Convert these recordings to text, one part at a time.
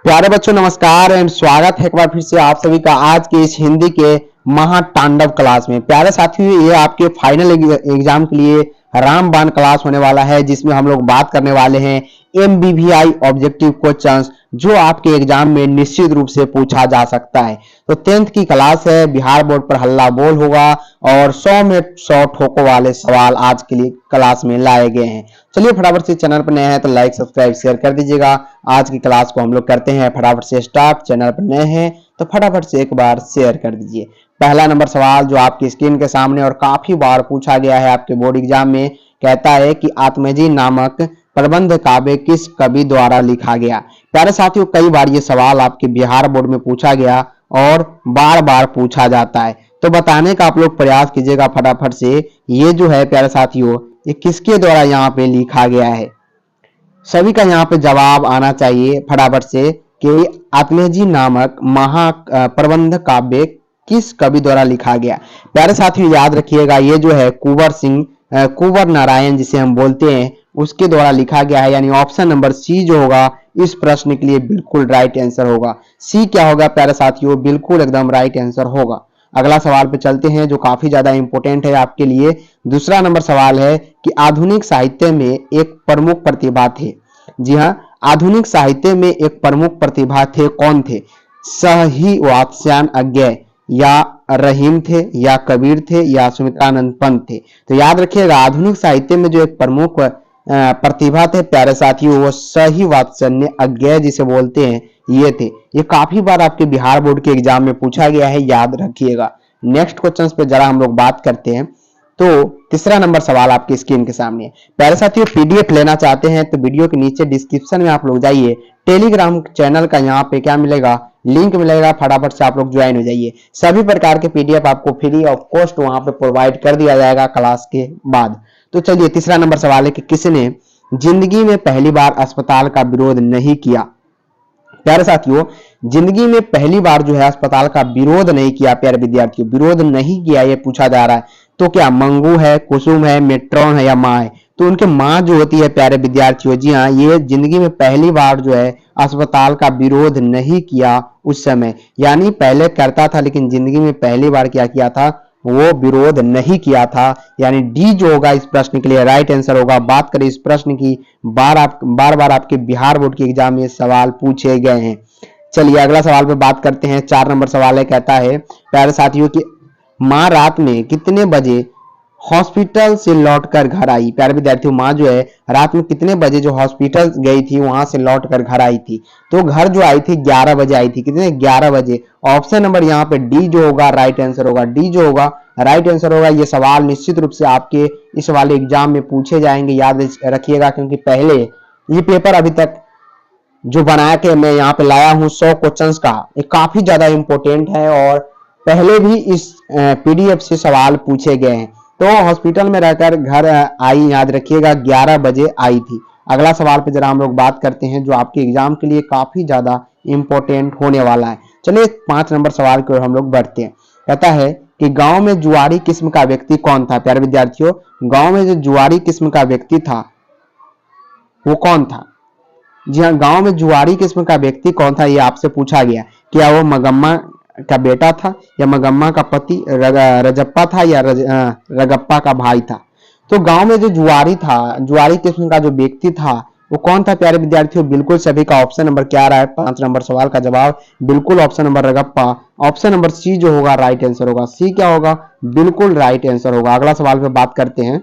प्यारे बच्चों नमस्कार एंड स्वागत है एक बार फिर से आप सभी का आज के इस हिंदी के महातांडव क्लास में। प्यारे साथियों, ये आपके फाइनल एग्जाम के लिए रामबाण क्लास होने वाला है, जिसमें हम लोग बात करने वाले हैं एमबीवीआई ऑब्जेक्टिव क्वेश्चंस जो आपके एग्जाम में निश्चित रूप से पूछा जा सकता है। तो 10th की क्लास है, बिहार बोर्ड पर हल्ला बोल होगा और 100 में 100 ठोकों वाले सवाल आज के लिए क्लास में लाए गए हैं। चलिए फटाफट से, चैनल पर नए हैं तो लाइक सब्सक्राइब शेयर कर दीजिएगा। आज की क्लास को हम लोग करते हैं फटाफट से स्टार्ट। चैनल पर नए हैं तो फटाफट से एक बार शेयर कर दीजिए। पहला नंबर सवाल जो आपकी स्क्रीन के सामने और काफी बार पूछा गया है आपके बोर्ड एग्जाम में, कहता है कि आत्मजी नामक प्रबंध काव्य किस कवि द्वारा लिखा गया। प्यारे साथियों, कई बार ये सवाल आपके बिहार बोर्ड में पूछा गया और बार बार पूछा जाता है, तो बताने का आप लोग प्रयास कीजिएगा फटाफट से। ये जो है प्यारे साथियों, ये किसके द्वारा यहाँ पे लिखा गया है, सभी का यहाँ पे जवाब आना चाहिए फटाफट से कि आत्मजी नामक प्रबंध काव्य किस कवि द्वारा लिखा गया। प्यारे साथियों याद रखिएगा, ये जो है कुंवर नारायण जिसे हम बोलते हैं, उसके द्वारा लिखा गया है। यानी ऑप्शन नंबर सी जो होगा इस प्रश्न के लिए बिल्कुल राइट आंसर होगा। सी क्या होगा प्यारे साथियों, बिल्कुल एकदम राइट आंसर होगा। अगला सवाल पे चलते हैं जो काफी ज्यादा इंपॉर्टेंट है आपके लिए। दूसरा नंबर सवाल है कि आधुनिक साहित्य में एक प्रमुख प्रतिभा थे। जी हाँ, आधुनिक साहित्य में एक प्रमुख प्रतिभा थे, कौन थे? सही वात्स्यायन अज्ञेय, या रहीम थे, या कबीर थे, या सुमित्रानंद पंत थे। तो याद रखिएगा, आधुनिक साहित्य में जो एक प्रमुख प्रतिभा थे प्यारे साथियों, वो सही वात्स्यायन अज्ञेय जिसे बोलते हैं, ये थे। ये काफी बार आपके बिहार बोर्ड के एग्जाम में पूछा गया है, याद रखिएगा। नेक्स्ट क्वेश्चन पे जरा हम लोग बात करते हैं। तो तीसरा नंबर सवाल आपकी स्क्रीन के सामने है। प्यारे साथियों, पीडीएफ लेना चाहते हैं तो वीडियो के नीचे डिस्क्रिप्शन में आप लोग जाइए, टेलीग्राम चैनल का यहाँ पे क्या मिलेगा, लिंक मिलेगा, फटाफट से आप लोग ज्वाइन हो जाइए। सभी प्रकार के पीडीएफ आपको फ्री ऑफ कॉस्ट वहां पे प्रोवाइड कर दिया जाएगा क्लास के बाद। तो चलिए, तीसरा नंबर सवाल है कि किसने जिंदगी में पहली बार अस्पताल का विरोध नहीं किया। प्यारे साथियों, जिंदगी में पहली बार जो है अस्पताल का विरोध नहीं किया, प्यारे विद्यार्थियों, विरोध नहीं किया ये पूछा जा रहा है। तो क्या मंगू है, कुसुम है, मेट्रॉन है, या माँ है? तो उनके माँ जो होती है प्यारे विद्यार्थियों, जी हाँ, ये जिंदगी में पहली बार जो है अस्पताल का विरोध नहीं किया उस समय। यानी पहले करता था लेकिन जिंदगी में पहली बार क्या किया था, वो विरोध नहीं किया था। यानी डी जो होगा इस प्रश्न के लिए राइट आंसर होगा। बात करें इस प्रश्न की, बार बार आपके बिहार बोर्ड के एग्जाम में सवाल पूछे गए हैं। चलिए अगला सवाल पे बात करते हैं। 4 नंबर सवाल है, कहता है प्यारे साथियों की माँ रात में कितने बजे हॉस्पिटल से लौटकर घर आई। प्यारे विद्यार्थियों, माँ जो है रात में कितने बजे जो हॉस्पिटल गई थी वहां से लौटकर घर आई थी। तो घर जो आई थी 11 बजे आई थी। कितने? 11 बजे। ऑप्शन नंबर यहाँ पे डी जो होगा राइट आंसर होगा। डी जो होगा राइट आंसर होगा। ये सवाल निश्चित रूप से आपके इस वाले एग्जाम में पूछे जाएंगे, याद रखिएगा, क्योंकि पहले ये पेपर अभी तक जो बना के मैं यहाँ पे लाया हूँ 100 क्वेश्चंस का, ये काफी ज्यादा इंपॉर्टेंट है और पहले भी इस पीडीएफ से सवाल पूछे गए हैं। तो हॉस्पिटल में रहकर घर आई, याद रखिएगा, 11 बजे आई थी। अगला सवाल पे जरा हम लोग बात करते हैं जो आपके एग्जाम के लिए काफी ज्यादा इंपॉर्टेंट होने वाला है। चलिए 5 नंबर सवाल की ओर हम लोग बढ़ते हैं। कहता है कि गांव में जुआरी किस्म का व्यक्ति कौन था। प्यारे विद्यार्थियों, गांव में जो जुआरी किस्म का व्यक्ति था वो कौन था? जी हाँ, गांव में जुआरी किस्म का व्यक्ति कौन था ये आपसे पूछा गया। क्या वो मगम्मा का बेटा था, या मगम्मा का पति रजप्पा था, या रगप्पा का भाई था? तो गांव में जो जुआरी था, जुआरी किस्म का जो व्यक्ति था वो कौन था प्यारे विद्यार्थियों? बिल्कुल सभी का ऑप्शन नंबर क्या आ रहा है 5 नंबर सवाल का जवाब, बिल्कुल ऑप्शन नंबर रगप्पा। ऑप्शन नंबर सी जो होगा राइट आंसर होगा। सी क्या होगा? बिल्कुल राइट आंसर होगा। अगला सवाल पे बात करते हैं।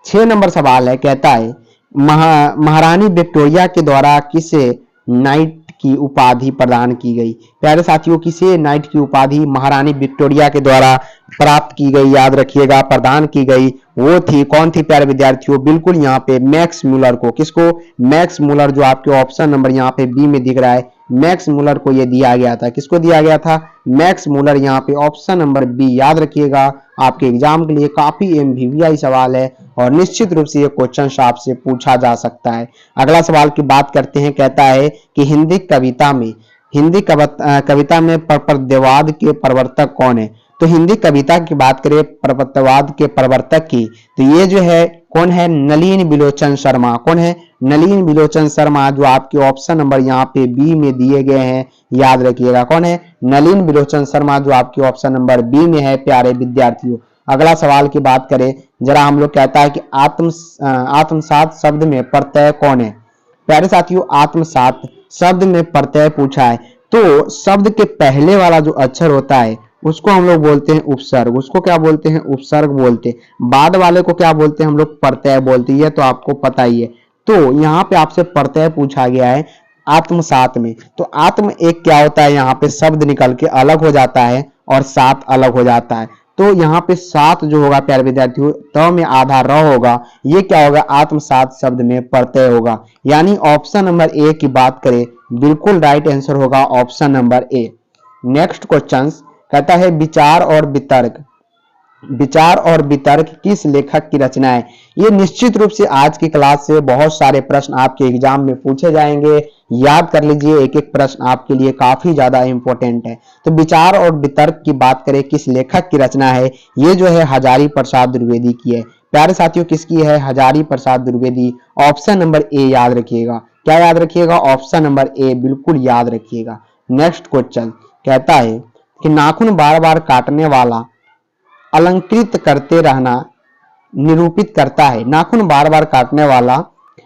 6 नंबर सवाल है, कहता है महारानी विक्टोरिया के द्वारा किसे नाइट की उपाधि प्रदान की गई। प्यारे साथियों, किसे नाइट की उपाधि महारानी विक्टोरिया के द्वारा प्राप्त की गई, याद रखिएगा, प्रदान की गई, वो थी, कौन थी प्यारे विद्यार्थियों? बिल्कुल यहाँ पे मैक्स मुलर को। किसको? मैक्स मुलर, जो आपके ऑप्शन नंबर यहाँ पे बी में दिख रहा है, मैक्स मुलर को ये दिया गया था। किसको दिया गया था? मैक्स मुलर, यहाँ पे ऑप्शन नंबर बी। याद रखिएगा, आपके एग्जाम के लिए काफी एमवीवीआई सवाल है और निश्चित रूप से ये क्वेश्चन आपसे पूछा जा सकता है। अगला सवाल की बात करते हैं। कहता है कि हिंदी कविता में प्रपद्यवाद के प्रवर्तक कौन है। तो हिंदी कविता की बात करें प्रपद्यवाद के प्रवर्तक की, तो ये जो है कौन है? नलिन बिलोचन शर्मा। कौन है? नलिन बिलोचन शर्मा, जो आपके ऑप्शन नंबर यहाँ पे बी में दिए गए हैं, याद रखिएगा। कौन है? नलिन बिलोचन शर्मा, जो आपके ऑप्शन नंबर बी में है प्यारे विद्यार्थियों। अगला सवाल की बात करें जरा, हम लोग कहता है कि आत्मसात शब्द में प्रत्यय कौन है? प्यारे साथियों, आत्मसात शब्द में प्रत्यय पूछा है तो शब्द के पहले वाला जो अक्षर होता है उसको हम लोग बोलते हैं उपसर्ग। उसको क्या बोलते हैं? उपसर्ग बोलते हैं। बाद वाले को क्या बोलते हैं हम लोग? प्रत्यय बोलते हैं। ये तो आपको पता ही है। तो यहाँ पे आपसे प्रत्यय पूछा गया है आत्मसात में। तो आत्म एक क्या होता है? यहाँ पे शब्द निकल के अलग हो जाता है और सात अलग हो जाता है। तो यहाँ पे सात जो होगा प्यारे विद्यार्थियों, त में आधा र होगा, ये क्या होगा? आत्मसात शब्द में प्रत्यय होगा। यानी ऑप्शन नंबर ए की बात करें, बिल्कुल राइट आंसर होगा option number A. Next question कहता है विचार और वितर्क। विचार और वितर्क किस लेखक की रचना है? ये निश्चित रूप से आज की क्लास से बहुत सारे प्रश्न आपके एग्जाम में पूछे जाएंगे। याद कर लीजिए, एक एक प्रश्न आपके लिए काफी ज्यादा इंपॉर्टेंट है। तो विचार और वितर्क की बात करें किस लेखक की रचना है? ये जो है हजारी प्रसाद द्विवेदी की है। प्यारे साथियों, किसकी है? Hazari Prasad Dwivedi. Option number A याद रखिएगा। क्या याद रखिएगा? ऑप्शन नंबर ए बिल्कुल याद रखिएगा। नेक्स्ट क्वेश्चन कहता है कि नाखून बार बार काटने वाला अलंकृत करते रहना निरूपित करता है। नाखून बार बार काटने वाला,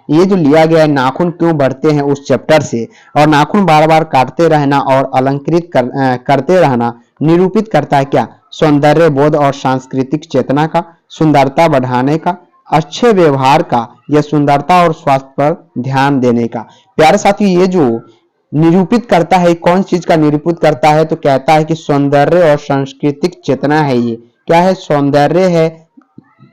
ये जो लिया गया है नाखून क्यों बढ़ते हैं उस चैप्टर से, और नाखून बार बार काटते रहना और अलंकृत करते रहना निरूपित करता है क्या? सौंदर्य बोध और सांस्कृतिक चेतना का, सुंदरता बढ़ाने का, अच्छे व्यवहार का, या सुंदरता और स्वास्थ्य पर ध्यान देने का। प्यारे साथियों, ये जो निरूपित करता है कौन चीज का निरूपित करता है? तो कहता है कि सौंदर्य और सांस्कृतिक चेतना है। ये क्या है? सौंदर्य है,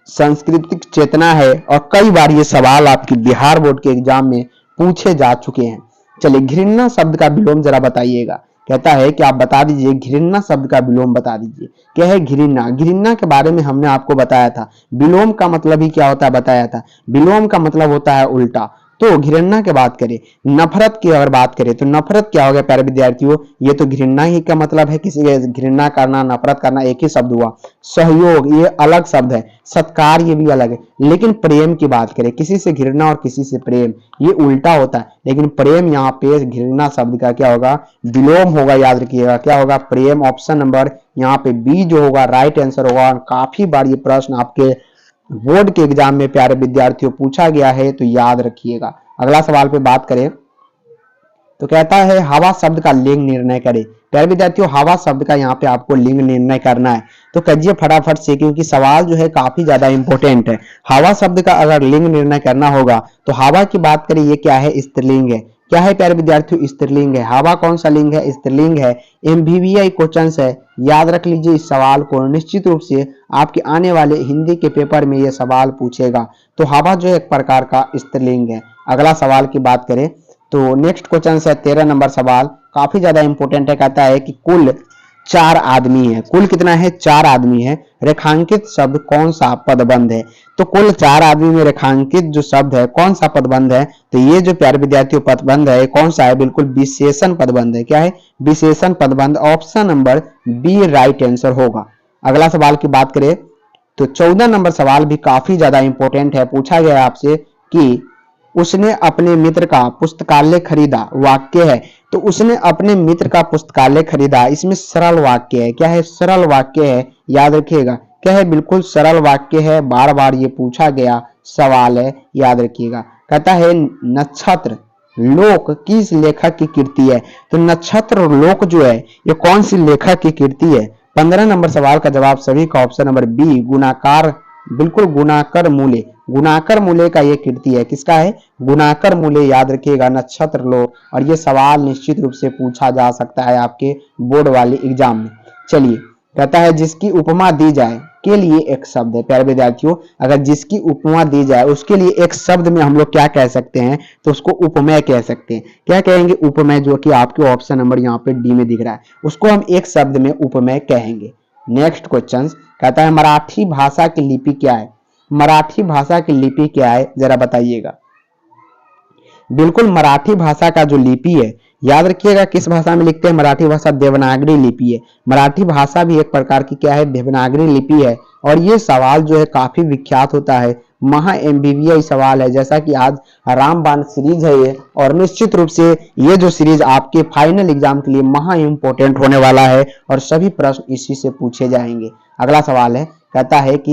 सांस्कृतिक चेतना है। और कई बार ये सवाल आपकी बिहार बोर्ड के एग्जाम में पूछे जा चुके हैं। चलिए, घृणा शब्द का विलोम जरा बताइएगा। कहता है कि आप बता दीजिए घृणा शब्द का विलोम बता दीजिए। क्या है? घृणा। घृणा के बारे में हमने आपको बताया था। विलोम का मतलब ही क्या होता है बताया था। विलोम का मतलब होता है उल्टा। तो घृणा की बात करें, नफरत की अगर बात करें तो नफरत क्या हो गया प्यारे विद्यार्थियों? ये तो घृणा ही का मतलब है, किसी के घृणा करना, नफरत करना एक ही शब्द हुआ। सहयोग ये अलग शब्द है, सत्कार ये भी अलग है। लेकिन प्रेम की बात करें, किसी से घृणा और किसी से प्रेम, ये उल्टा होता है। लेकिन प्रेम यहाँ पे घृणा शब्द का क्या होगा? विलोम होगा। याद रखिएगा क्या होगा? प्रेम। ऑप्शन नंबर यहाँ पे बी जो होगा राइट आंसर होगा। काफी बार ये प्रश्न आपके बोर्ड के एग्जाम में प्यारे विद्यार्थियों पूछा गया है, तो याद रखिएगा। अगला सवाल पे बात करें तो कहता है हवा शब्द का लिंग निर्णय करें। प्यारे विद्यार्थियों, हवा शब्द का यहाँ पे आपको लिंग निर्णय करना है, तो करिए फटाफट से, क्योंकि सवाल जो है काफी ज्यादा इंपॉर्टेंट है। हवा शब्द का अगर लिंग निर्णय करना होगा तो हवा की बात करें, ये क्या है? स्त्रीलिंग है। क्या है प्यारे विद्यार्थियों? स्त्रीलिंग है। हवा कौन सा लिंग है? स्त्रीलिंग है। एमवीवीआई क्वेश्चन है, याद रख लीजिए इस सवाल को। निश्चित रूप से आपके आने वाले हिंदी के पेपर में यह सवाल पूछेगा। तो हवा जो है एक प्रकार का स्त्रीलिंग है। अगला सवाल की बात करें तो नेक्स्ट क्वेश्चन है 13 नंबर सवाल, काफी ज्यादा इंपॉर्टेंट है। कहता है कि कुल 4 आदमी है। कुल कितना है? 4 आदमी है। रेखांकित शब्द कौन सा पदबंध है? तो कुल 4 आदमी में रेखांकित जो शब्द है कौन सा पदबंध है? तो ये जो प्यारे विद्यार्थियों पदबंध है कौन सा है? बिल्कुल विशेषण पदबंध है। क्या है? विशेषण पदबंध। Option number B right answer होगा। अगला सवाल की बात करें तो 14 नंबर सवाल भी काफी ज्यादा इंपॉर्टेंट है। पूछा गया आपसे कि उसने अपने मित्र का पुस्तकालय खरीदा, वाक्य है। तो उसने अपने मित्र का पुस्तकालय खरीदा, इसमें सरल वाक्य है। क्या है? सरल वाक्य है। याद रखिएगा क्या है? बिल्कुल सरल वाक्य है। बार बार ये पूछा गया सवाल है, याद रखिएगा। कहता है नक्षत्र लोक किस लेखक की कृति है? तो नक्षत्र लोक जो है ये कौन सी लेखक की कृति है? 15 नंबर सवाल का जवाब सभी का ऑप्शन नंबर बी गुणाकार, बिल्कुल गुणाकर मूल्य। गुणाकर मूल्य का ये कृति है। किसका है? गुणाकर मूल्य। याद रखिएगा नक्षत्र लोक। और ये सवाल निश्चित रूप से पूछा जा सकता है आपके बोर्ड वाले एग्जाम में। चलिए, कहता है जिसकी उपमा दी जाए के लिए एक शब्द है। प्यारे विद्यार्थियों, अगर जिसकी उपमा दी जाए उसके लिए एक शब्द में हम लोग क्या कह सकते हैं? तो उसको उपमेय कह सकते हैं। क्या कहेंगे? उपमेय, जो कि आपके ऑप्शन नंबर यहाँ पे डी में दिख रहा है, उसको हम एक शब्द में उपमेय कहेंगे। नेक्स्ट क्वेश्चन कहता है मराठी भाषा की लिपि क्या है? मराठी भाषा की लिपि क्या है जरा बताइएगा। बिल्कुल मराठी भाषा का जो लिपि है, याद रखिएगा किस भाषा में लिखते हैं, मराठी भाषा देवनागरी लिपि है। मराठी भाषा भी एक प्रकार की क्या है, देवनागरी लिपि है। और ये सवाल जो है काफी विख्यात होता है, महा एमबीबीआई सवाल है, जैसा कि आज रामबाण सीरीज है ये, और निश्चित रूप से ये जो सीरीज आपके फाइनल एग्जाम के लिए महा इंपोर्टेंट होने वाला है और सभी प्रश्न इसी से पूछे जाएंगे। अगला सवाल है, कहता है कि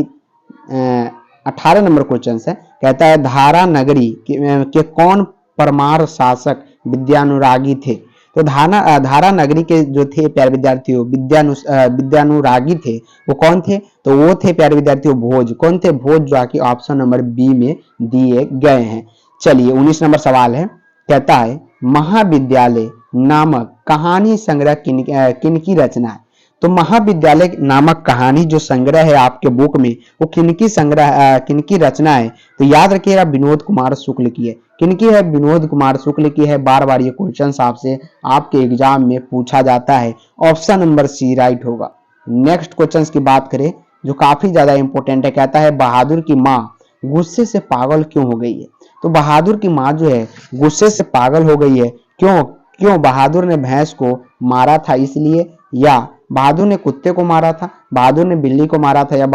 18 नंबर क्वेश्चन है, कहता है धारा नगरी के कौन परमार शासक विद्यानुरागी थे। तो धारा नगरी के जो थे प्यारे विद्यार्थियों विद्यानुरागी थे, वो कौन थे, तो वो थे प्यारे विद्यार्थियों भोज। कौन थे, भोज, जो कि ऑप्शन नंबर बी में दिए गए हैं। चलिए 19 नंबर सवाल है, कहता है महाविद्यालय नामक कहानी संग्रह किनकी रचना है। तो महाविद्यालय नामक कहानी जो संग्रह है आपके बुक में, वो किनकी रचना है, तो याद रखिएगा विनोद कुमार शुक्ल की है। किनकी है, विनोद कुमार शुक्ल की है। बार बार ये क्वेश्चन आपसे आपके एग्जाम में पूछा जाता है, ऑप्शन नंबर सी राइट होगा। नेक्स्ट क्वेश्चन की बात करें जो काफी ज्यादा इंपॉर्टेंट है, कहता है बहादुर की माँ गुस्से से पागल क्यों हो गई है। तो बहादुर की माँ जो है गुस्से से पागल हो गई है, क्यों बहादुर ने भैंस को मारा था इसलिए, या बहादुर ने कुत्ते को मारा था, बहादुर ने बिल्ली को मारा था, या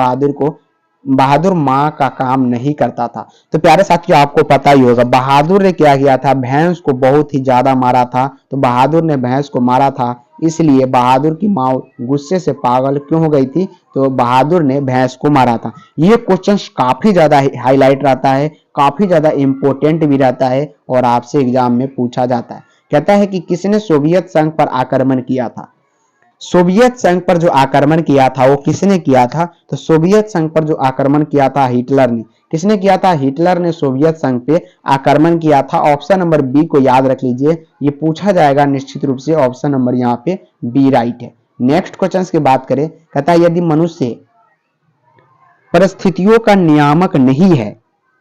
बहादुर माँ का काम नहीं करता था। तो प्यारे साथियों आपको पता ही होगा बहादुर ने क्या किया था, भैंस को बहुत ही ज्यादा मारा था। तो बहादुर ने भैंस को मारा था, इसलिए बहादुर की माँ गुस्से से पागल क्यों हो गई थी, तो बहादुर ने भैंस को मारा था। ये क्वेश्चन काफी ज्यादा हाईलाइट रहता है, काफी ज्यादा इंपॉर्टेंट भी रहता है और आपसे एग्जाम में पूछा जाता है। कहता है कि किसने सोवियत संघ पर आक्रमण किया था। सोवियत संघ पर जो आक्रमण किया था वो किसने किया था, तो सोवियत संघ पर जो आक्रमण किया था हिटलर ने। किसने किया था, हिटलर ने सोवियत संघ पे आक्रमण किया था। ऑप्शन नंबर बी को याद रख लीजिए, ये पूछा जाएगा निश्चित रूप से, ऑप्शन नंबर यहाँ पे बी राइट है। नेक्स्ट क्वेश्चन की बात करें, कहता है यदि मनुष्य परिस्थितियों का नियामक नहीं है,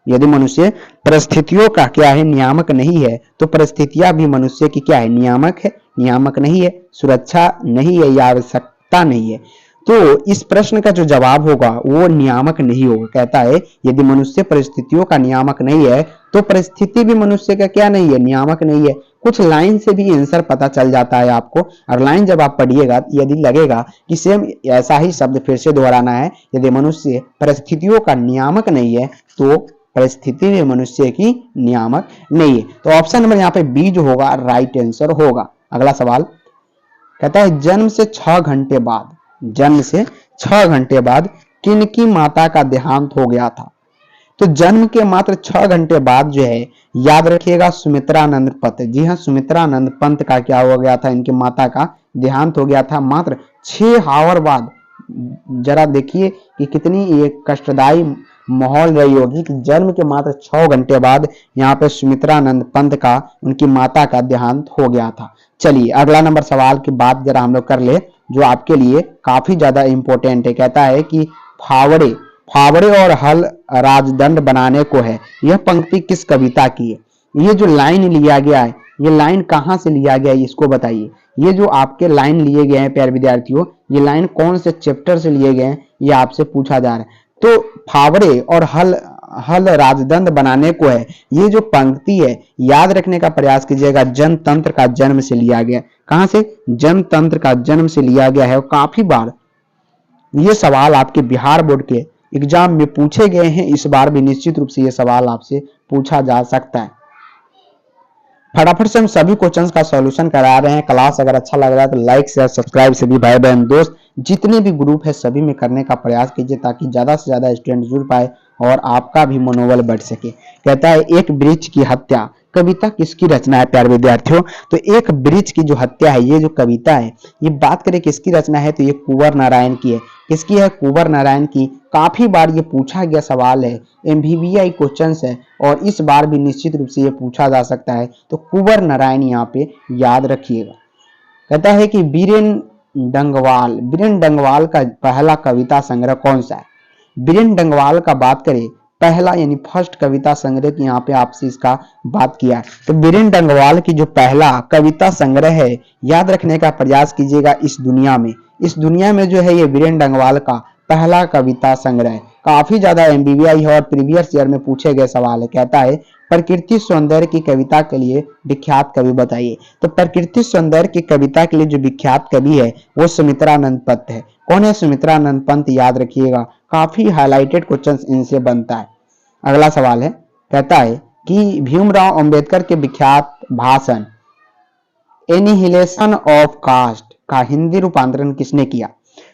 यदि मनुष्य परिस्थितियों का क्या है, नियामक नहीं है, तो परिस्थितियां भी मनुष्य की क्या है, नियामक है, नियामक नहीं है, सुरक्षा नहीं है या आवश्यकता नहीं है। तो इस प्रश्न का जो जवाब होगा वो नियामक नहीं होगा। कहता है यदि मनुष्य परिस्थितियों का नियामक नहीं है तो परिस्थिति भी मनुष्य का क्या नहीं है, नियामक नहीं है। कुछ लाइन से भी आंसर पता चल जाता है आपको, और लाइन जब आप पढ़िएगा यदि लगेगा कि सेम ऐसा ही शब्द फिर से दोहराना है, यदि मनुष्य परिस्थितियों का नियामक नहीं है तो परिस्थिति में मनुष्य की नियामक नहीं है। तो ऑप्शन नंबर यहाँ पे बी जो होगा राइट आंसर होगा। अगला सवाल कहता है जन्म से 6 घंटे बाद किनकी माता का देहांत हो गया था। तो जन्म के मात्र 6 घंटे बाद जो है, याद रखिएगा सुमित्रानंद पंत, जी हाँ सुमित्रानंद पंत का क्या हो गया था, इनकी माता का देहांत हो गया था मात्र 6 आवर बाद। जरा देखिए कि कितनी ये कष्टदायी माहौल रही होगी कि जन्म के मात्र 6 घंटे बाद यहाँ पे सुमित्रानंद पंत का, उनकी माता का देहांत हो गया था। चलिए अगला नंबर सवाल की बात जरा हम लोग कर ले, जो आपके लिए काफी ज्यादा इंपॉर्टेंट है। कहता है कि फावड़े और हल राजदंड बनाने को है, यह पंक्ति किस कविता की है। ये जो लाइन लिया गया है, ये लाइन कहाँ से लिया गया है इसको बताइए। ये जो आपके लाइन लिए गए हैं प्यारे विद्यार्थियों, ये लाइन कौन से चैप्टर से लिए गए हैं ये आपसे पूछा जा रहा है। तो फावड़े और हल राजदंड बनाने को है, ये जो पंक्ति है याद रखने का प्रयास कीजिएगा, जनतंत्र का जन्म से लिया गया। कहां से, जनतंत्र का जन्म से लिया गया है। और काफी बार ये सवाल आपके बिहार बोर्ड के एग्जाम में पूछे गए हैं, इस बार भी निश्चित रूप से ये सवाल आपसे पूछा जा सकता है। फटाफट से हम सभी क्वेश्चंस का सॉल्यूशन करा रहे हैं। क्लास अगर अच्छा लग रहा है तो लाइक शेयर सब्सक्राइब सभी भाई बहन दोस्त जितने भी ग्रुप है सभी में करने का प्रयास कीजिए, ताकि ज्यादा से ज्यादा स्टूडेंट जुड़ पाए और आपका भी मनोबल बढ़ सके। कहता है एक वृक्ष की हत्या कविता किसकी रचना है प्यारे विद्यार्थियों। तो एक वृक्ष की जो हत्या है, ये जो कविता है, ये बात करें किसकी रचना है, तो ये कुंवर नारायण की है। किसकी है, कुंवर नारायण की। काफी बार ये पूछा गया सवाल है, एमवीवीआई क्वेश्चन है, और इस बार भी निश्चित रूप से ये पूछा जा सकता है। तो कुंवर नारायण यहाँ पे याद रखिएगा। कहता है कि बीरेन डंगवाल का पहला कविता संग्रह कौन सा है। बीरेन डंगवाल का बात करें पहला यानी फर्स्ट कविता संग्रह की यहाँ पे आपसे इसका बात किया। तो बीरेन डंगवाल की जो पहला कविता संग्रह है, याद रखने का प्रयास कीजिएगा, इस दुनिया में जो है ये बीरेन डंगवाल का पहला कविता संग्रह है। काफी ज्यादा एमबीबीआई है और प्रीवियस ईयर में पूछे गए सवाल है। कहता है प्रकृति सौंदर्य की कविता के लिए विख्यात कवि बताइए। तो प्रकृति सौंदर्य की कविता के लिए जो विख्यात कवि है वो सुमित्रानंद पंत है। कौन है सुमित्रानंद पंत, याद रखिएगा, काफी हाईलाइटेड क्वेश्चन इनसे बनता है। अगला सवाल है, कहता है कि भीमराव अंबेडकर के विख्यात भाषण एनिहिलेशन ऑफ कास्ट का हिंदी रूपांतरण किसने किया।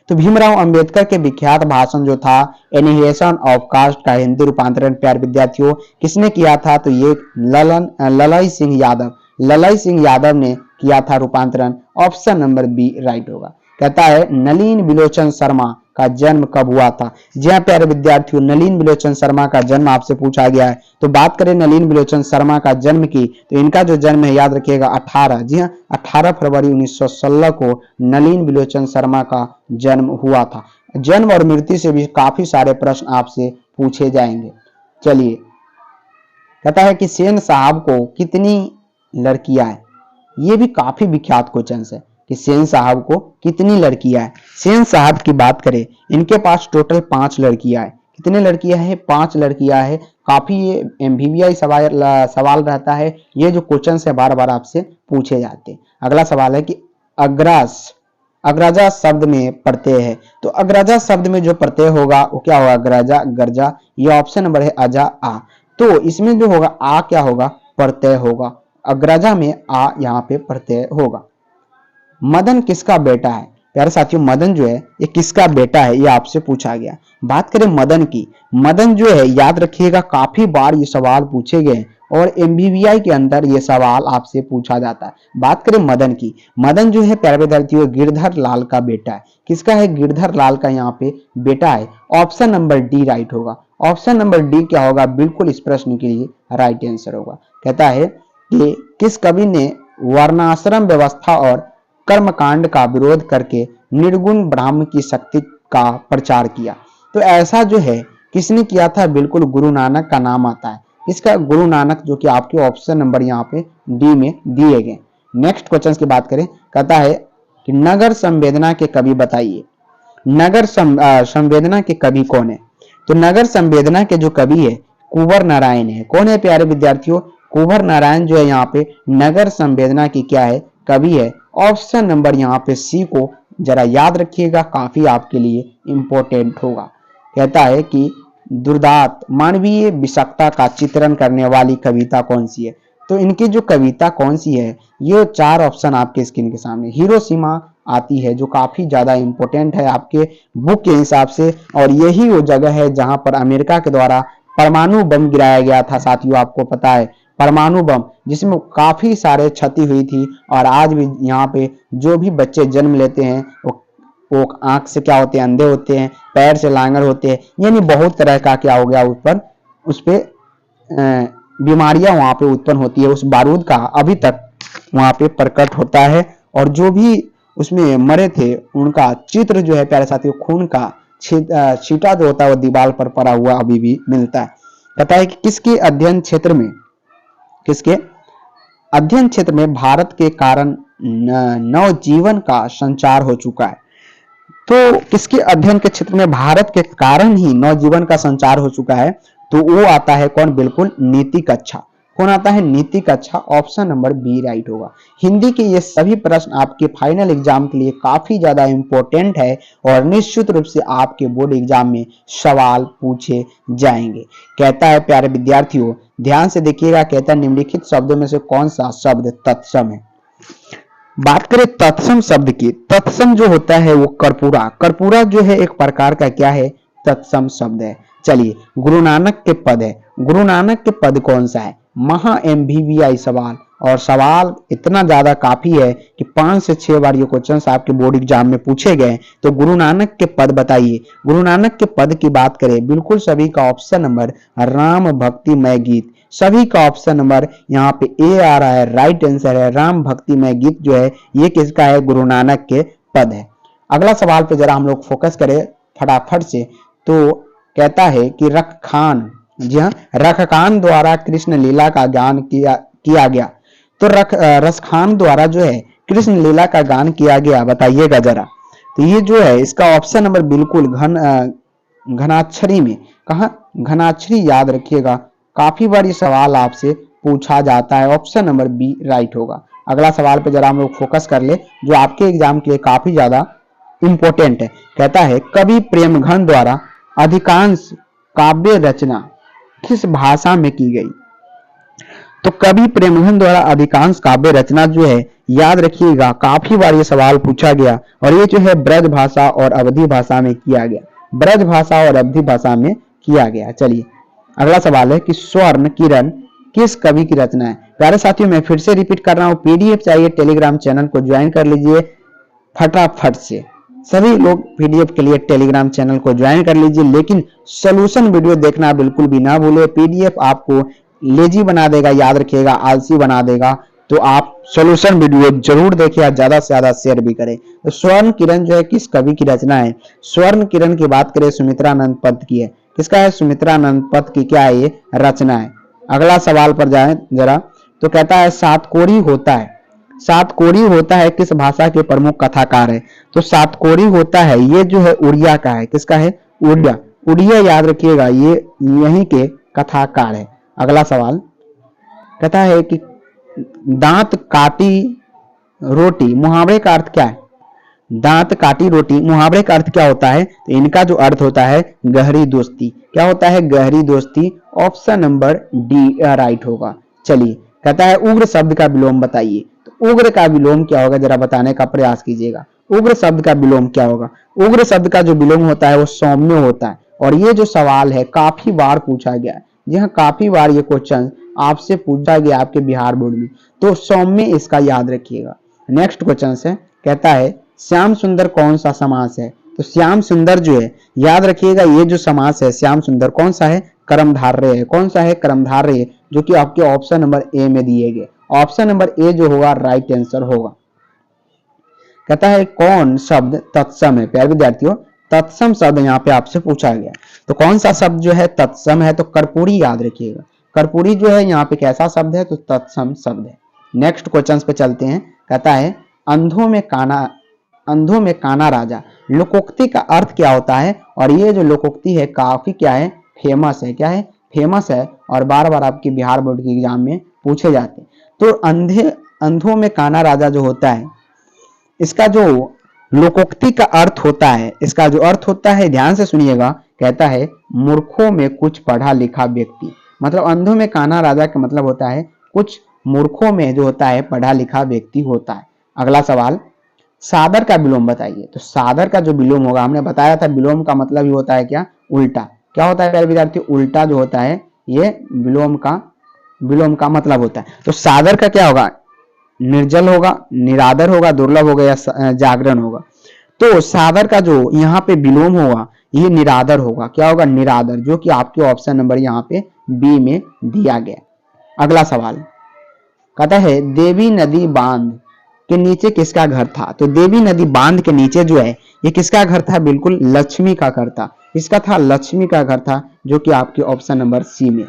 तो भीमराव अंबेडकर के विख्यात भाषण जो था एनिहिलेशन ऑफ कास्ट का हिंदी रूपांतरण प्यारे विद्यार्थियों किसने किया था। तो ये ललई सिंह यादव ने किया था रूपांतरण। ऑप्शन नंबर बी राइट होगा। कहता है नलिन बिलोचन शर्मा का जन्म कब हुआ था। जी हाँ प्यारे विद्यार्थियों, नलिन बिलोचन शर्मा का जन्म आपसे पूछा गया है। तो बात करें नलिन बिलोचन शर्मा का जन्म की, तो इनका जो जन्म है याद रखिएगा 18 फरवरी 1916 को नलिन बिलोचन शर्मा का जन्म हुआ था। जन्म और मृत्यु से भी काफी सारे प्रश्न आपसे पूछे जाएंगे। चलिए, कहता है कि सेन साहब को कितनी लड़कियां हैं। ये भी काफी विख्यात क्वेश्चन है कि सेन साहब को कितनी लड़कियां हैं। सेन साहब की बात करें, इनके पास टोटल 5 लड़कियां हैं। कितने लड़कियां हैं? 5 लड़कियां हैं। काफी ये एमबीबीआई सवाल रहता है। ये जो क्वेश्चन है बार बार आपसे पूछे जाते हैं। अगला सवाल है कि अग्रजा शब्द में प्रत्यय है। तो अग्रजा शब्द में जो प्रत्यय होगा वो क्या होगा? अग्रजा, गर्जा। ये ऑप्शन नंबर है अजा आ। तो इसमें जो होगा आ क्या होगा? प्रत्यय होगा। अग्रजा में आ यहाँ पे प्रत्यय होगा। मदन किसका बेटा है? प्यारे साथियों, मदन जो है ये किसका बेटा है, ये आपसे पूछा गया। बात करें मदन की, मदन जो है याद रखिएगा काफी बार ये सवाल पूछे गए और एमबीबीआई के अंदर ये सवाल आपसे पूछा जाता है। बात करें मदन की, मदन जो है प्यारे विद्यार्थियों गिरधर लाल का बेटा है। किसका है? गिरधर लाल का यहाँ पे बेटा है। ऑप्शन नंबर डी राइट होगा। ऑप्शन नंबर डी क्या होगा? बिल्कुल इस प्रश्न के लिए राइट आंसर होगा। कहता है कि किस कवि ने वर्णाश्रम व्यवस्था और कर्मकांड का विरोध करके निर्गुण ब्रह्म की शक्ति का प्रचार किया। तो ऐसा जो है किसने किया था? बिल्कुल गुरु नानक का नाम आता है। इसका गुरु नानक जो कि आपके ऑप्शन नंबर यहाँ पे डी में दिए गए। नेक्स्ट क्वेश्चन की बात करें, कहता है कि नगर संवेदना के कवि बताइए। नगर संवेदना के कवि कौन है? तो नगर संवेदना के जो कवि है कुंवर नारायण है। कौन है प्यारे विद्यार्थियों? कुंवर नारायण जो है यहाँ पे नगर संवेदना की क्या है? कवि है। ऑप्शन नंबर यहाँ पे सी को जरा याद रखिएगा, काफी आपके लिए इंपॉर्टेंट होगा। कहता है कि दुर्दांत मानवीय विषाक्तता का चित्रण करने वाली कविता कौन सी है। तो इनकी जो कविता कौन सी है, ये 4 ऑप्शन आपके स्क्रीन के सामने। हिरोशिमा आती है जो काफी ज्यादा इंपॉर्टेंट है आपके बुक के हिसाब से, और यही वो जगह है जहां पर अमेरिका के द्वारा परमाणु बम गिराया गया था। साथियों आपको पता है परमाणु बम, जिसमें काफी सारे क्षति हुई थी, और आज भी यहाँ पे जो भी बच्चे जन्म लेते हैं वो आंख से क्या होते हैं? अंधे होते हैं, पैर से लांगड़ होते हैं, यानी बहुत तरह का क्या हो गया उस पे बीमारियां वहां पे उत्पन्न होती है। उस बारूद का अभी तक वहां पे प्रकट होता है, और जो भी उसमें मरे थे उनका चित्र जो है प्यारे साथियों, खून का छींटा जो होता है वो दीवार पर पड़ा हुआ अभी भी मिलता है। कहता है कि किसके अध्ययन क्षेत्र में भारत के कारण नवजीवन का संचार हो चुका है। तो किसके अध्ययन के क्षेत्र में भारत के कारण ही नवजीवन का संचार हो चुका है? तो वो आता है कौन? बिल्कुल नीति कक्षा। कौन आता है? नीति कक्षा। ऑप्शन नंबर बी राइट होगा। हिंदी के ये सभी प्रश्न आपके फाइनल एग्जाम के लिए काफी ज्यादा इंपॉर्टेंट है और निश्चित रूप से आपके बोर्ड एग्जाम में सवाल पूछे जाएंगे। कहता है प्यारे विद्यार्थियों ध्यान से देखिएगा, कहता है निम्नलिखित शब्दों में से कौन सा शब्द तत्सम है। बात करें तत्सम शब्द की, तत्सम जो होता है वो कर्पूरा जो है एक प्रकार का क्या है? तत्सम शब्द है। चलिए, गुरु नानक के पद है। गुरु नानक के पद कौन सा है? महा एमबीबीआई सवाल, और सवाल इतना ज्यादा काफी है कि 5 से 6 बार ये क्वेश्चन आपके बोर्ड एग्जाम में पूछे गए। तो गुरु नानक के पद बताइए। गुरु नानक के पद की बात करें, बिल्कुल सभी का ऑप्शन नंबर राम भक्तिमय गीत। सभी का ऑप्शन नंबर यहाँ पे ए आ रहा है, राइट आंसर है। राम भक्तिमय गीत जो है ये किसका है? गुरु नानक के पद है। अगला सवाल पे जरा हम लोग फोकस करें फटाफट से। तो कहता है कि रखखान, जी हाँ, रखखान द्वारा कृष्ण लीला का गान किया गया। तो रसखान द्वारा जो है कृष्ण लीला का गान किया गया, बताइएगा जरा। तो ये जो है इसका ऑप्शन नंबर बिल्कुल घनाक्षरी में, कहा घनाक्षरी, याद रखिएगा काफी बार ये सवाल आपसे पूछा जाता है। ऑप्शन नंबर बी राइट होगा। अगला सवाल पे जरा हम लोग फोकस कर ले, जो आपके एग्जाम के लिए काफी ज्यादा इंपॉर्टेंट है। कहता है कवि प्रेमघन द्वारा अधिकांश काव्य रचना किस भाषा में की गई? तो कवि प्रेमघन द्वारा अधिकांश काव्य रचना जो है, याद रखिएगा काफी बार ये सवाल पूछा गया, और ये जो है ब्रज भाषा और अवधी भाषा में किया गया। ब्रज भाषा और अवधी भाषा में किया गया। चलिए अगला सवाल है कि स्वर्ण किरण किस कवि की रचना है? प्यारे साथियों, मैं फिर से रिपीट कर रहा हूं, पीडीएफ चाहिए टेलीग्राम चैनल को ज्वाइन कर लीजिए फटाफट से। सभी लोग पीडीएफ के लिए टेलीग्राम चैनल को ज्वाइन कर लीजिए, लेकिन सोल्यूशन वीडियो देखना बिल्कुल भी ना भूले। पीडीएफ आपको लेजी बना देगा, याद रखिएगा आलसी बना देगा, तो आप सोल्यूशन वीडियो जरूर देखिए, ज्यादा से ज्यादा शेयर भी करें। तो स्वर्ण किरण जो है किस कवि की रचना है? स्वर्ण किरण की बात करें सुमित्रानंद पन्त की है। किसका है? सुमित्रानंद पन्त की क्या है ये रचना है। अगला सवाल पर जाएं जरा, तो कहता है सातकोरी होता है, सातकोरी होता है किस भाषा के प्रमुख कथाकार है? तो सातकोरी होता है ये जो है उड़िया का है। किसका है? उड़िया। उड़िया याद रखिएगा ये यहीं के कथाकार है। अगला सवाल कहता है कि दांत काटी रोटी मुहावरे का अर्थ क्या है? दांत काटी रोटी मुहावरे का अर्थ क्या होता है? तो इनका जो अर्थ होता है गहरी दोस्ती। क्या होता है? गहरी दोस्ती। ऑप्शन नंबर डी राइट होगा। चलिए कहता है उग्र शब्द का विलोम बताइए। तो उग्र का विलोम क्या होगा, जरा बताने का प्रयास कीजिएगा। उग्र शब्द का विलोम क्या होगा? उग्र शब्द का जो विलोम होता है वो सौम्य होता है, और ये जो सवाल है काफी बार पूछा गया है। जी हाँ, काफी बार ये क्वेश्चन आपसे पूछा गया आपके बिहार बोर्ड में, तो सौम्य इसका याद रखिएगा। नेक्स्ट क्वेश्चन है, कहता है श्याम सुंदर कौन सा समास है? तो श्याम सुंदर जो है, याद रखिएगा ये जो समास है श्याम सुंदर कौन सा है? कर्मधारय है। कौन सा है? कर्मधारय, जो कि आपके ऑप्शन नंबर ए में दिए गए। ऑप्शन नंबर ए जो होगा राइट आंसर होगा। कहता है कौन शब्द तत्सम है? प्यारे विद्यार्थियों, तत्सम शब्द यहाँ पे आपसे पूछा गया, तो कौन सा शब्द जो है तत्सम है? तो कर्पूरी, याद रखिएगा कर्पूरी जो है यहाँ पे कैसा शब्द है? तो तत्सम शब्द है। नेक्स्ट क्वेश्चन पे चलते हैं। कहता है अंधों में काना राजा लोकोक्ति का अर्थ क्या होता है? और ये जो लोकोक्ति है काफी क्या है? फेमस है। क्या है? फेमस है, और बार बार आपके बिहार बोर्ड के एग्जाम में पूछे जाते हैं। तो अंधों में काना राजा जो होता है, इसका जो लोकोक्ति का अर्थ होता है, इसका जो अर्थ होता है ध्यान से सुनिएगा, कहता है मूर्खों में कुछ पढ़ा लिखा व्यक्ति। मतलब अंधों में काना राजा का मतलब होता है कुछ मूर्खों में जो होता है पढ़ा लिखा व्यक्ति होता है। अगला सवाल, सादर का विलोम बताइए। तो सादर का जो विलोम होगा, हमने बताया था विलोम का मतलब ही होता है क्या? उल्टा। क्या होता है प्यारे विद्यार्थी? उल्टा जो होता है ये विलोम का मतलब होता है। तो सादर का क्या होगा? निर्जल होगा, निरादर होगा, दुर्लभ होगा, या जागरण होगा। तो सादर का जो यहाँ पे विलोम होगा ये निरादर होगा। क्या होगा? निरादर, जो कि आपके ऑप्शन नंबर यहाँ पे बी में दिया गया। अगला सवाल कहता है देवी नदी बांध के नीचे किसका घर था? तो देवी नदी बांध के नीचे जो है ये किसका घर था? बिल्कुल लक्ष्मी का घर था। इसका था लक्ष्मी का घर था, जो कि आपके ऑप्शन नंबर सी में।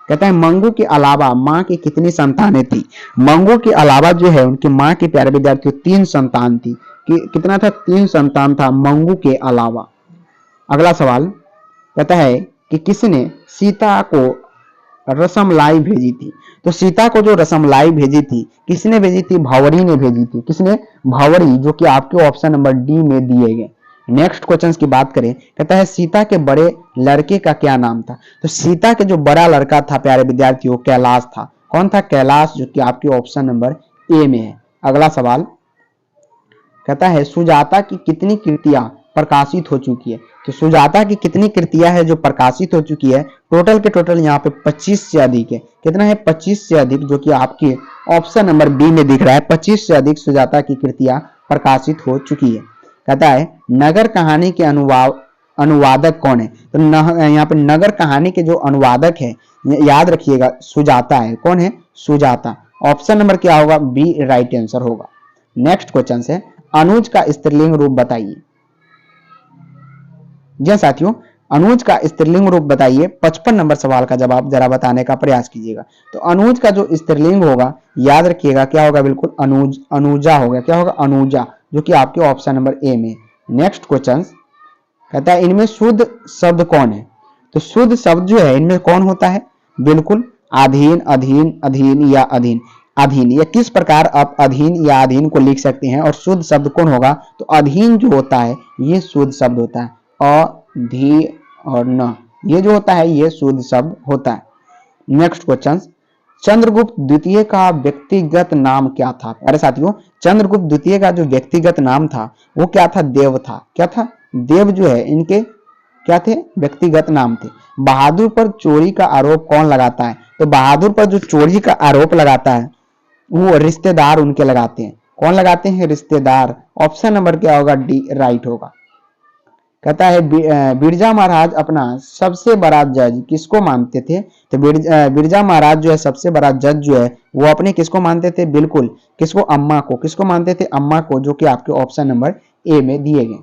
कहता है मंगू के अलावा माँ की कितनी संतानें थी? मंगू के अलावा जो है उनकी माँ के प्यारे विद्यार्थियों 3 संतान थी। कितना था? 3 संतान था मंगू के अलावा। अगला सवाल कहता है कि किसने सीता को रसमलाई भेजी थी? तो सीता को जो रसमलाई भेजी थी किसने भेजी थी? भंवरी ने भेजी थी। किसने? भंवरी, जो कि आपके ऑप्शन नंबर डी में दिए गए। नेक्स्ट क्वेश्चन की बात करें, कहता है सीता के बड़े लड़के का क्या नाम था? तो सीता के जो बड़ा लड़का था प्यारे विद्यार्थियों कैलाश था। कौन था? कैलाश, जो कि आपके ऑप्शन नंबर ए में है। अगला सवाल कहता है सुजाता की कितनी कृतियां प्रकाशित हो चुकी है? तो सुजाता की कितनी कृतियां है जो प्रकाशित हो चुकी है? टोटल के टोटल यहाँ पे 25 से अधिक है। कितना है? 25 से अधिक, जो कि आपके ऑप्शन नंबर बी में दिख रहा है। 25 से अधिक सुजाता की कृतियां प्रकाशित हो चुकी है। कहता है नगर कहानी के अनुवादक कौन है? तो यहाँ पे नगर कहानी के जो अनुवादक है याद रखिएगा सुजाता है। कौन है? सुजाता। ऑप्शन नंबर क्या होगा? बी राइट आंसर होगा। नेक्स्ट क्वेश्चन है अनुज का स्त्रीलिंग रूप बताइए। जी साथियों, अनुज का स्त्रीलिंग रूप बताइए। 55 नंबर सवाल का जवाब जरा बताने का प्रयास कीजिएगा। तो अनुज का जो स्त्रीलिंग होगा याद रखिएगा क्या होगा? बिल्कुल अनुजा होगा। क्या होगा? अनुजा, जो कि आपके ऑप्शन नंबर ए में। नेक्स्ट क्वेश्चन कहता है इनमें शुद्ध शब्द कौन है? तो शुद्ध शब्द जो है इनमें कौन होता है? बिल्कुल अधीन, अधीन, अधीन या अधीन। अधीन, या किस प्रकार आप अधीन या अधीन को लिख सकते हैं और शुद्ध शब्द कौन होगा? तो अधीन जो होता है ये शुद्ध शब्द होता है। अ, धी और न, ये जो होता है ये शुद्ध शब्द होता है। नेक्स्ट क्वेश्चन, चंद्रगुप्त द्वितीय का व्यक्तिगत नाम क्या था? अरे साथियों, चंद्रगुप्त द्वितीय का जो व्यक्तिगत नाम था वो क्या था? देव था। क्या था? देव जो है इनके क्या थे? व्यक्तिगत नाम थे। बहादुर पर चोरी का आरोप कौन लगाता है? तो बहादुर पर जो चोरी का आरोप लगाता है वो रिश्तेदार उनके लगाते हैं। कौन लगाते हैं? रिश्तेदार। ऑप्शन नंबर क्या होगा? डी राइट होगा। कहता है बिरजा महाराज अपना सबसे बड़ा जज किसको मानते थे? तो बिरजा महाराज जो है सबसे बड़ा जज जो है वो अपने किसको मानते थे? बिल्कुल किसको? अम्मा को। किसको मानते थे? अम्मा को, जो कि आपके ऑप्शन नंबर ए में दिए गए।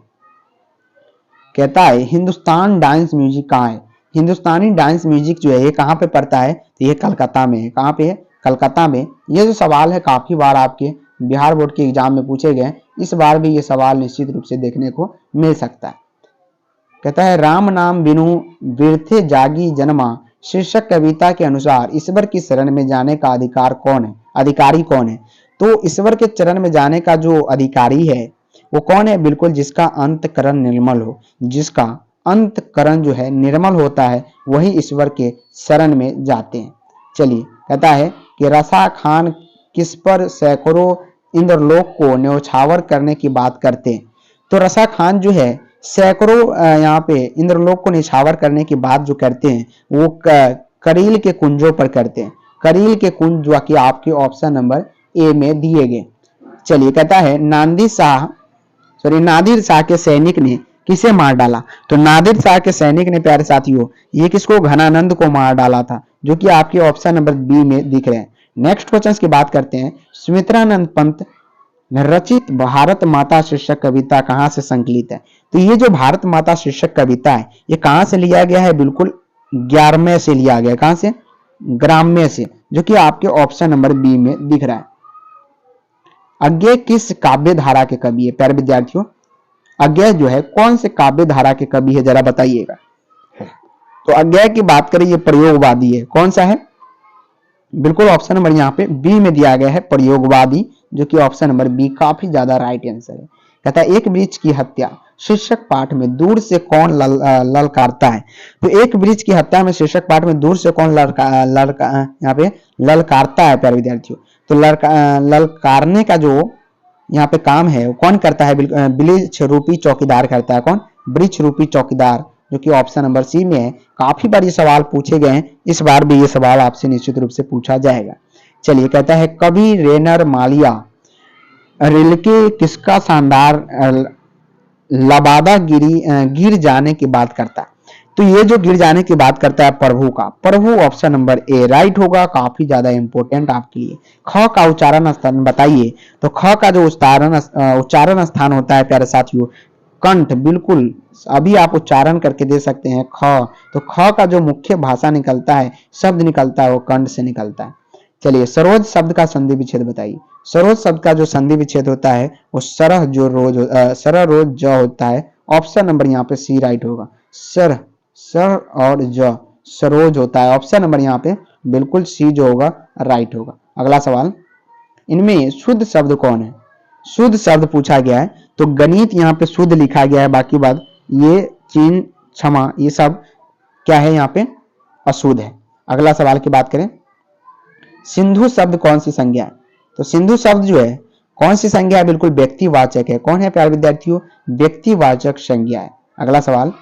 कहता है हिंदुस्तान डांस म्यूजिक कहाँ है? हिंदुस्तानी डांस म्यूजिक जो है ये कहाँ पे पड़ता है? तो ये कलकत्ता में है। कहाँ पे है? कलकत्ता में। ये जो सवाल है काफी बार आपके बिहार बोर्ड के एग्जाम में पूछे गए, इस बार भी ये सवाल निश्चित रूप से देखने को मिल सकता है। कहता है राम नाम बिनु बिरथे जागी जन्मा शीर्षक कविता के अनुसार ईश्वर की शरण में जाने का अधिकार कौन है? अधिकारी कौन है? तो ईश्वर के चरण में जाने का जो अधिकारी है वो कौन है? बिल्कुल जिसका अंतकरण निर्मल हो। जिसका अंतकरण जो है निर्मल होता है वही ईश्वर के शरण में जाते हैं। चलिए, कहता है कि रसा खान किस पर सैकड़ों इंद्रलोक को न्यौछावर करने की बात करते हैं? तो रसा खान जो है सैकड़ों यहाँ पे इंद्रलोक को निछावर करने की बात जो करते हैं वो करील के कुंजों पर करते हैं। करील के कुंज जो कि आपके ऑप्शन नंबर ए में दिए गए। चलिए, कहता है नादिर शाह के सैनिक ने किसे मार डाला? तो नादिर शाह के सैनिक ने प्यारे साथियों ये किसको? घनानंद को मार डाला था, जो कि आपके ऑप्शन नंबर बी में दिख रहे हैं। नेक्स्ट क्वेश्चन की बात करते हैं। सुमित्रानंद पंत रचित भारत माता शीर्षक कविता कहाँ से संकलित है? तो ये जो भारत माता शीर्षक कविता है ये कहाँ से लिया गया है? बिल्कुल ग्राम्य से लिया गया। कहाँ से? ग्राम्य से, जो कि आपके ऑप्शन नंबर बी में दिख रहा है। अज्ञेय किस काव्य धारा के कवि है? प्यारे विद्यार्थियों, अज्ञेय जो है कौन से काव्य धारा के कवि है? जरा बताइएगा। तो अज्ञेय की बात करें ये प्रयोगवादी है। कौन सा है? बिल्कुल ऑप्शन नंबर यहाँ पे बी में दिया गया है, प्रयोगवादी, जो कि ऑप्शन नंबर बी काफी ज्यादा राइट आंसर है। कहता है एक वृक्ष की हत्या शीर्षक पाठ में दूर से कौन ललकारता है? तो एक वृक्ष की हत्या में शीर्षक पाठ में दूर से कौन यहाँ पे ललकारता है? प्यारे विद्यार्थियों, तो ललकारने का जो यहाँ पे काम है वो कौन करता है? वृक्ष रूपी चौकीदार करता है। कौन? वृक्ष रूपी चौकीदार, जो कि ऑप्शन नंबर सी में है। काफी बार ये सवाल पूछे गए हैं, इस बार भी ये सवाल आपसे निश्चित रूप से पूछा जाएगा। चलिए, कहता है कवि रेनर मालिया रिल्के किसका शानदार लबादा गिर जाने की बात करता है? तो ये जो गिर जाने की बात करता है प्रभु का, प्रभु ऑप्शन नंबर ए राइट होगा। काफी ज्यादा इंपॉर्टेंट आपके लिए। ख का उच्चारण स्थान बताइए। तो ख का जो उच्चारण स्थान होता है प्यारे साथियों कंठ। बिल्कुल अभी आप उच्चारण करके दे सकते हैं ख। तो ख का जो मुख्य भाषा निकलता है, शब्द निकलता है, वो कंठ से निकलता है। चलिए, सरोज शब्द का संधि विच्छेद बताइए। सरोज शब्द का जो संधि विच्छेद होता है वो सरह रोज ज होता है। ऑप्शन नंबर यहाँ पे सी राइट होगा। सर और ज सरोज होता है। ऑप्शन नंबर यहाँ पे बिल्कुल सी जो होगा राइट होगा। अगला सवाल, इनमें शुद्ध शब्द कौन है? शुद्ध शब्द पूछा गया है, तो गणित यहाँ पे शुद्ध लिखा गया है, बाकी बात ये चीन क्षमा ये सब क्या है? यहाँ पे अशुद्ध है। अगला सवाल की बात करें, सिंधु शब्द कौन सी संज्ञा है? तो सिंधु शब्द जो है कौन सी संज्ञा है? बिल्कुल व्यक्तिवाचक है। कौन है प्यारे विद्यार्थियों? व्यक्तिवाचक संज्ञा है। अगला सवाल,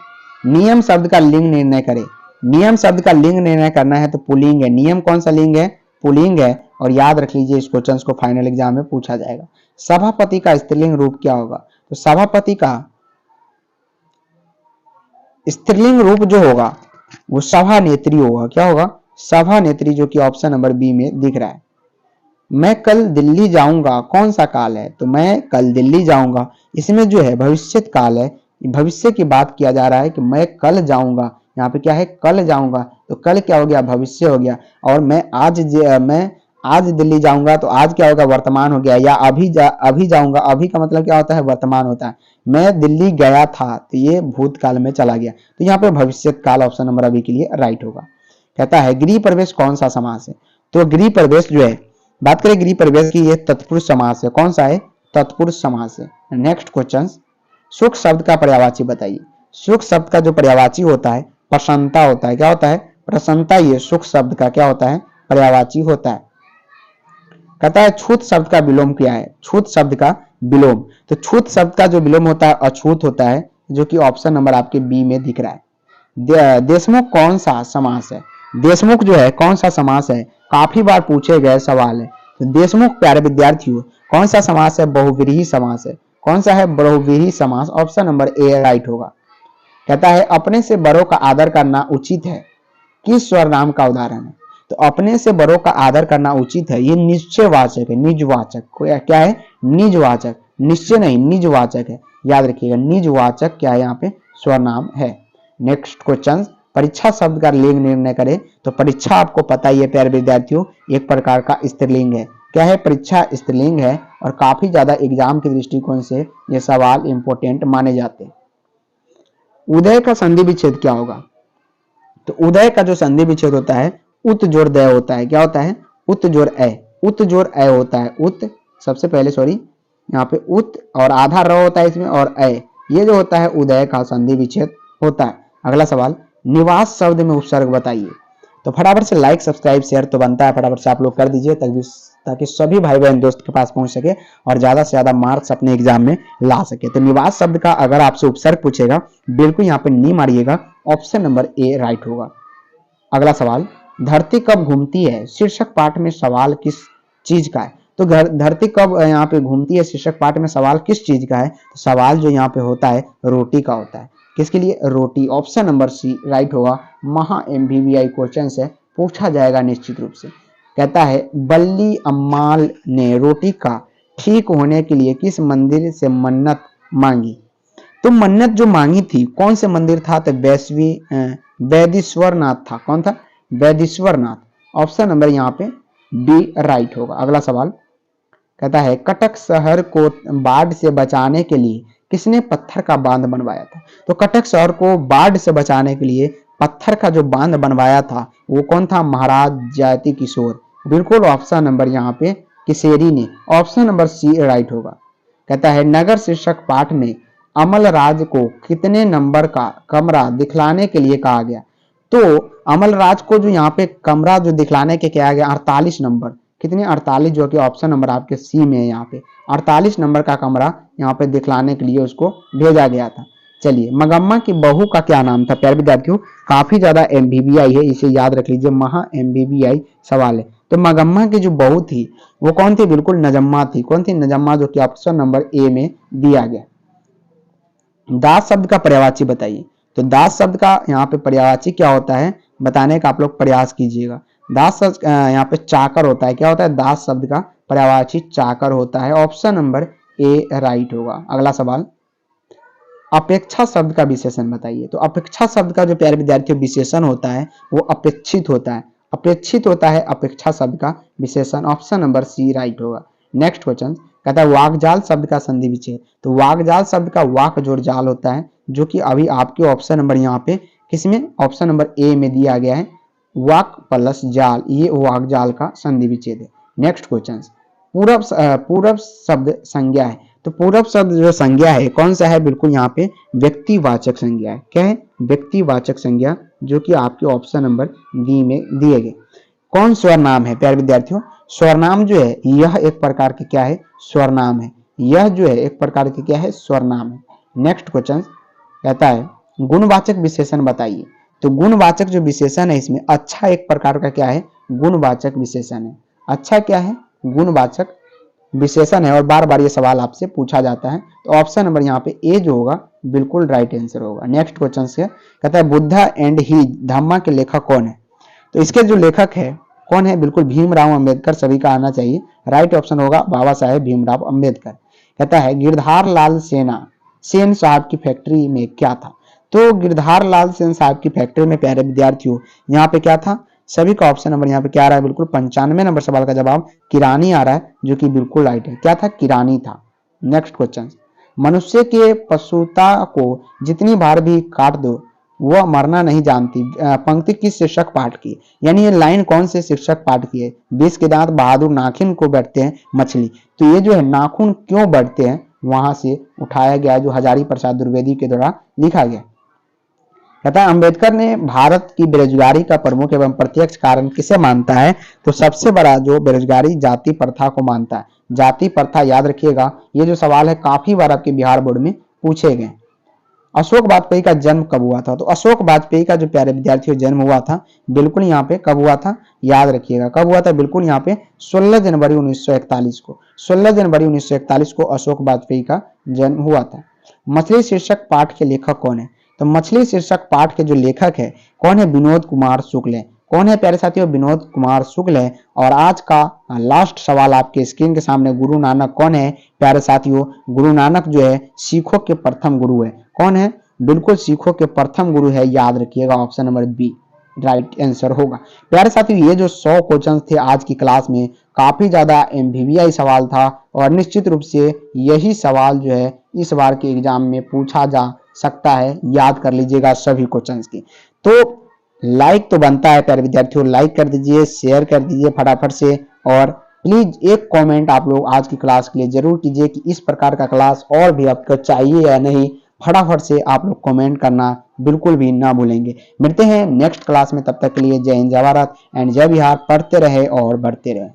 नियम शब्द का लिंग निर्णय करें। नियम शब्द का लिंग निर्णय करना है तो पुल्लिंग है। नियम कौन सा लिंग है? पुल्लिंग है। और याद रख लीजिए इस क्वेश्चन को फाइनल एग्जाम में पूछा जाएगा। सभापति का स्त्रीलिंग रूप क्या होगा? तो सभापति का स्त्रीलिंग रूप जो होगा वो सभा नेत्री होगा। क्या होगा? सभा नेत्री, जो कि ऑप्शन नंबर बी में दिख रहा है। मैं कल दिल्ली जाऊंगा कौन सा काल है? तो मैं कल दिल्ली जाऊंगा, इसमें जो है भविष्यत काल है। भविष्य की बात किया जा रहा है कि मैं कल जाऊंगा। यहाँ पे क्या है? कल जाऊंगा, तो कल क्या हो गया? भविष्य हो गया। और मैं आज दिल्ली जाऊंगा तो आज क्या होगा, वर्तमान हो गया। या अभी जाऊंगा, अभी का मतलब क्या होता है, वर्तमान होता है। मैं दिल्ली गया था तो ये भूतकाल में चला गया, तो यहाँ पे भविष्य काल ऑप्शन नंबर अभी के लिए राइट होगा। कहता है गृह प्रवेश कौन सा समास है, तो गृह प्रवेश जो है, बात करें गृह प्रवेश की, ये तत्पुरुष समास है। कौन सा है, तत्पुरुष समास है। नेक्स्ट क्वेश्चन, सुख शब्द का पर्यायवाची बताइए। सुख शब्द का जो पर्यायवाची होता है प्रसन्नता होता है। क्या होता है, प्रसन्नता। ये सुख शब्द का क्या होता है, पर्यायवाची होता है। कहता है छूत शब्द का विलोम क्या है, छूत शब्द का विलोम, तो छूत शब्द का जो विलोम होता है अछूत होता है, जो कि ऑप्शन नंबर आपके बी में दिख रहा है। देशमुख कौन सा समास है, देशमुख जो है कौन सा समास है, काफी बार पूछे गए सवाल है। तो देशमुख प्यारे विद्यार्थियों कौन सा समास है, बहुव्रीहि समास है। कौन सा है, बहुव्रीहि समास। ऑप्शन नंबर ए राइट होगा। कहता है अपने से बड़ों का आदर करना उचित है, किस स्वरनाम का उदाहरण है, तो अपने से बड़ों का आदर करना उचित है, ये निश्चयवाचक है, निजवाचक। क्या है, निजवाचक, निश्चय नहीं निजवाचक है, याद रखिएगा। निजवाचक क्या है, यहाँ पे स्वरनाम है। नेक्स्ट क्वेश्चन, परीक्षा शब्द का लिंग निर्णय करें, तो परीक्षा आपको पता ही है प्यारे विद्यार्थियों एक प्रकार का स्त्रीलिंग है। क्या है, परीक्षा स्त्रीलिंग है और काफी ज्यादा एग्जाम के दृष्टिकोण से ये सवाल इंपोर्टेंट माने जाते हैं। उदय का संधि विच्छेद क्या होगा, तो उदय का जो संधि विच्छेद होता है उत जोड़ दय होता है। क्या होता है, उत जोड़ अ, उत जोड़ अ होता है। उत सबसे पहले सॉरी यहाँ पे उत और आधा र होता है इसमें और अ, ये जो होता है उदय का संधि विच्छेद होता है। अगला सवाल, निवास शब्द में उपसर्ग बताइए। तो फटाफट से लाइक सब्सक्राइब शेयर तो बनता है, फटाफट से आप लोग कर दीजिए ताकि सभी भाई बहन दोस्त के पास पहुंच सके और ज्यादा से ज्यादा मार्क्स अपने एग्जाम में ला सके। तो निवास शब्द का अगर आपसे उपसर्ग पूछेगा बिल्कुल यहाँ पे नी मारिएगा, ऑप्शन नंबर ए राइट होगा। अगला सवाल, धरती कब घूमती है, शीर्षक पाठ में सवाल किस चीज का है, तो धरती कब यहाँ पे घूमती है, शीर्षक पाठ में सवाल किस चीज का है, तो सवाल जो यहाँ पे होता है रोटी का होता है। किसके लिए, रोटी। ऑप्शन नंबर सी राइट होगा। महा MBBI क्वेश्चन से पूछा जाएगा निश्चित रूप से। कहता है बल्ली अम्माल ने रोटी का ठीक होने के लिए किस मंदिर से मन्नत मांगी, तो मन्नत जो मांगी थी कौन से मंदिर था, तो वैदेश्वर नाथ था। कौन था, वैदेश्वर नाथ। ऑप्शन नंबर यहाँ पे बी राइट होगा। अगला सवाल कहता है कटक शहर को बाढ़ से बचाने के लिए किसने पत्थर का बांध बनवाया था, तो कटक शहर को बाढ़ से बचाने के लिए पत्थर का जो बांध बनवाया था वो कौन था, महाराज जयति किशोर। बिल्कुल ऑप्शन नंबर यहाँ पे किशोरी ने। ऑप्शन नंबर सी राइट होगा। कहता है नगर शीर्षक पाठ में अमलराज को कितने नंबर का कमरा दिखलाने के लिए कहा गया, तो अमलराज को जो यहाँ पे कमरा जो दिखलाने के कहा गया 48 नंबर, कितने 48, जो कि ऑप्शन नंबर आपके सी में है। यहाँ पे 48 नंबर का कमरा यहाँ पे दिखलाने के लिए उसको भेजा गया था। चलिए मगम्मा की बहू का क्या नाम था, प्यारे विद्यार्थियों काफी ज्यादा MBBI है, इसे याद रख लीजिए, महा MBBI सवाल है। तो मगम्मा की जो बहू थी वो कौन थी, बिल्कुल नजम्मा थी। कौन थी, नजम्मा, जो कि ऑप्शन नंबर ए में दिया गया। दास शब्द का पर्यायवाची बताइए, तो दास शब्द का यहाँ पे पर्यायवाची क्या होता है बताने का आप लोग प्रयास कीजिएगा। दास शब्द यहाँ पे चाकर होता है। क्या होता है, दास शब्द का पर्यायवाची चाकर होता है। ऑप्शन नंबर ए राइट होगा। अगला सवाल, अपेक्षा शब्द का विशेषण बताइए, तो अपेक्षा शब्द का जो प्यारे विद्यार्थियों विशेषण होता है वो अपेक्षित होता है। अपेक्षित होता है अपेक्षा शब्द का विशेषण। ऑप्शन नंबर सी राइट होगा। नेक्स्ट क्वेश्चन कहता है वाकजाल शब्द का संधि विच्छेद, तो वाकजाल शब्द का वाक जोड़ जाल होता है, जो कि अभी आपके ऑप्शन नंबर यहाँ पे किसमें, ऑप्शन नंबर ए में दिया गया है, वाक प्लस जाल, ये वाकजाल का संधि विच्छेद है। नेक्स्ट क्वेश्चन, पूर्व शब्द संज्ञा है, तो पूर्व शब्द जो संज्ञा है कौन सा है, बिल्कुल यहाँ पे व्यक्तिवाचक संज्ञा है। क्या है, व्यक्तिवाचक संज्ञा, जो कि आपके ऑप्शन नंबर डी में दिए गए। कौन स्वरनाम है प्यारे विद्यार्थियों, स्वरनाम जो है यह एक प्रकार के क्या है, स्वरनाम है। यह जो है एक प्रकार के क्या है, स्वरनाम है। नेक्स्ट क्वेश्चन कहता है गुणवाचक विशेषण बताइए, तो गुणवाचक जो विशेषण है इसमें अच्छा एक प्रकार का क्या है, गुणवाचक विशेषण है। अच्छा क्या है, गुणवाचक विशेषण है और बार बार ये सवाल आपसे पूछा जाता है। तो ऑप्शन नंबर यहाँ पे ए जो होगा बिल्कुल राइट आंसर होगा। नेक्स्ट क्वेश्चन से कहता है बुद्धा एंड ही धम्मा के लेखक कौन है, तो इसके जो लेखक है कौन है, बिल्कुल भीमराव अंबेडकर, सभी का आना चाहिए। राइट ऑप्शन होगा बाबा साहेब भीमराव अंबेडकर। कहता है गिरधार लाल सेन साहब की फैक्ट्री में क्या था, तो गिरधार लाल सेन साहब की फैक्ट्री में प्यारे विद्यार्थियों यहाँ पे क्या था, सभी का ऑप्शन नंबर यहाँ पे क्या आ रहा है, बिल्कुल 95 नंबर सवाल का जवाब किरानी आ रहा है, जो कि बिल्कुल राइट है। क्या था, किरानी था। नेक्स्ट क्वेश्चन, मनुष्य के पशुता को जितनी बार भी काट दो वह मरना नहीं जानती, पंक्ति किस शीर्षक पाठ की, यानी ये लाइन कौन से शीर्षक पाठ की है। 20 के दांत बहादुर नाखून को बढ़ते हैं मछली, तो ये जो है नाखून क्यों बढ़ते हैं वहां से उठाया गया, जो हजारी प्रसाद द्विवेदी के द्वारा लिखा गया। कहता है अंबेडकर ने भारत की बेरोजगारी का प्रमुख एवं प्रत्यक्ष कारण किसे मानता है, तो सबसे बड़ा जो बेरोजगारी जाति प्रथा को मानता है। जाति प्रथा याद रखिएगा, ये जो सवाल है काफी बार आपके बिहार बोर्ड में पूछे गए। अशोक वाजपेयी का जन्म कब हुआ था, तो अशोक वाजपेयी का जो प्यारे विद्यार्थियों जन्म हुआ था, बिल्कुल यहाँ पे कब हुआ था, याद रखिएगा कब हुआ था, बिल्कुल यहाँ पे 16 जनवरी 1941 को, 16 जनवरी 1941 को अशोक वाजपेयी का जन्म हुआ था। मछली शीर्षक पाठ के लेखक कौन है, तो मछली शीर्षक पाठ के जो लेखक है कौन है, विनोद कुमार शुक्ल है। कौन है प्यारे साथियों, विनोद कुमार शुक्ल है। और आज का लास्ट सवाल आपके स्क्रीन के सामने, गुरु नानक कौन है प्यारे साथियों, गुरु नानक जो है सिखों के प्रथम गुरु है। कौन है, बिल्कुल सिखों के प्रथम गुरु है, याद रखिएगा option number B right answer होगा। प्यारे साथियों ये जो 100 क्वेश्चन थे आज की क्लास में, काफी ज्यादा एमवीवीआई सवाल था और निश्चित रूप से यही सवाल जो है इस बार के एग्जाम में पूछा जा सकता है, याद कर लीजिएगा सभी क्वेश्चंस की। तो लाइक तो बनता है प्यारे विद्यार्थियों, लाइक कर दीजिए, शेयर कर दीजिए फटाफट से, और प्लीज एक कमेंट आप लोग आज की क्लास के लिए जरूर कीजिए कि इस प्रकार का क्लास और भी आपको चाहिए या नहीं। फटाफट से आप लोग कमेंट करना बिल्कुल भी ना भूलेंगे। मिलते हैं नेक्स्ट क्लास में, तब तक के लिए जय हिंद, जय भारत एंड जय बिहार। पढ़ते रहे और बढ़ते रहे।